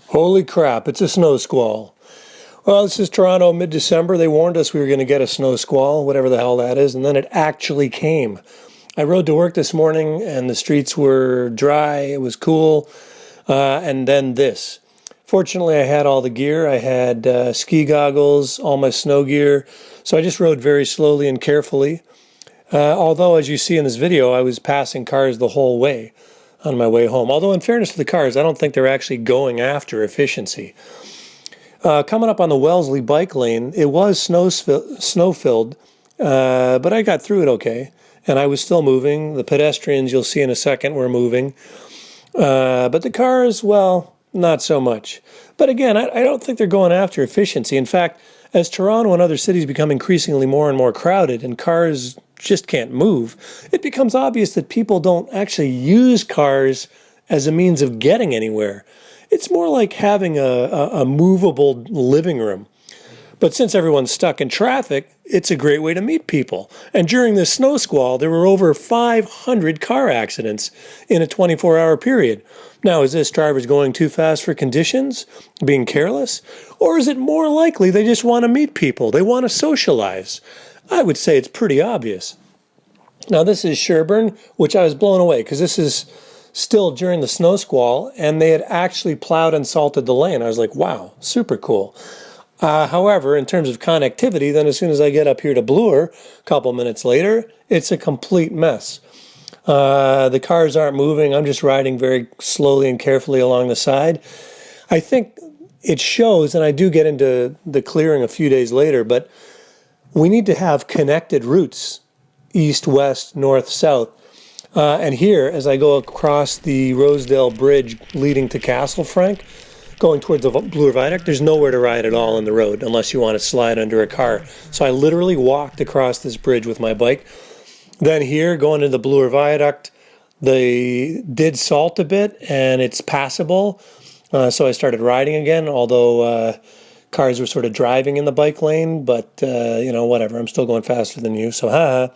Holy crap, it's a snow squall. Well, this is Toronto, mid-December. They warned us we were going to get a snow squall, whatever the hell that is, and then it actually came. I rode to work this morning and the streets were dry, it was cool, and then this. Fortunately, I had all the gear. I had ski goggles, all my snow gear, so I just rode very slowly and carefully. Although, as you see in this video, I was passing cars the whole way on my way home. Although, in fairness to the cars, I don't think they're actually going after efficiency. Coming up on the Wellesley bike lane, it was snow-filled, but I got through it okay. And I was still moving. The pedestrians, you'll see in a second, were moving. But the cars, well, not so much. But again, I don't think they're going after efficiency. In fact, as Toronto and other cities become increasingly more and more crowded and cars just can't move, it becomes obvious that people don't actually use cars as a means of getting anywhere. It's more like having a movable living room. But since everyone's stuck in traffic, it's a great way to meet people. And during this snow squall, there were over 500 car accidents in a 24-hour period. Now, is this drivers going too fast for conditions, being careless? Or is it more likely they just want to meet people, they want to socialize? I would say it's pretty obvious. Now, this is Sherbourne, which I was blown away because this is still during the snow squall, and they had actually plowed and salted the lane. I was like, wow, super cool. However, in terms of connectivity, then as soon as I get up here to Bloor, a couple minutes later, it's a complete mess. The cars aren't moving. I'm just riding very slowly and carefully along the side. I think it shows, and I do get into the clearing a few days later, but we need to have connected routes, east, west, north, south. And here, as I go across the Rosedale Bridge leading to Castle Frank, going towards the Bloor Viaduct, there's nowhere to ride at all in the road unless you want to slide under a car. So I literally walked across this bridge with my bike. Then here, going to the Bloor Viaduct, they did salt a bit and it's passable. So I started riding again, although cars were sort of driving in the bike lane. But, you know, whatever. I'm still going faster than you, so haha.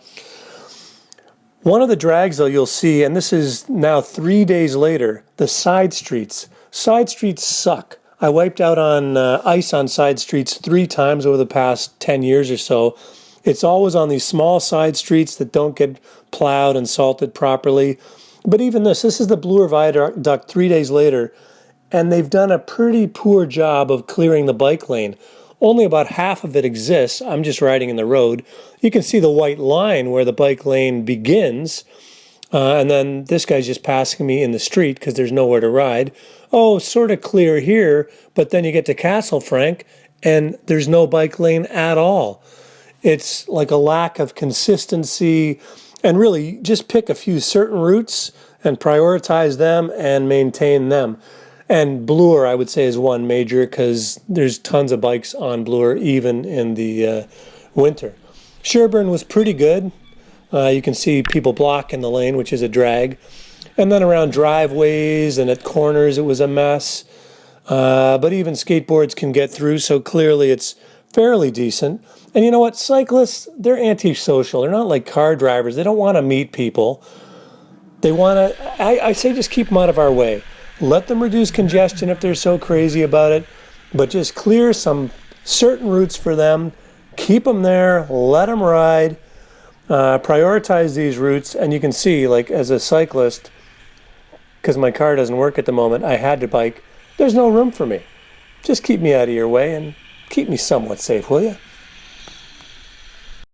One of the drags, though, you'll see, and this is now 3 days later, the side streets. Side streets suck. I wiped out on ice on side streets 3 times over the past 10 years or so. It's always on these small side streets that don't get plowed and salted properly. But even this is the Bloor Viaduct 3 days later, and they've done a pretty poor job of clearing the bike lane. Only about half of it exists. I'm just riding in the road. You can see the white line where the bike lane begins. And then this guy's just passing me in the street because there's nowhere to ride. Oh, sort of clear here, but then you get to Castle Frank and there's no bike lane at all. It's like a lack of consistency, and really just pick a few certain routes and prioritize them and maintain them. And Bloor, I would say, is one major because there's tons of bikes on Bloor even in the winter. Sherbourne was pretty good. You can see people blocking the lane, which is a drag. And then around driveways and at corners, it was a mess. But even skateboards can get through, so clearly it's fairly decent. And you know what? Cyclists, they're antisocial. They're not like car drivers. They don't want to meet people. They want to, I say just keep them out of our way. Let them reduce congestion if they're so crazy about it. But just clear some certain routes for them. Keep them there. Let them ride. Prioritize these routes, and you can see, like, as a cyclist, because my car doesn't work at the moment, I had to bike. There's no room for me. Just keep me out of your way and keep me somewhat safe, will you?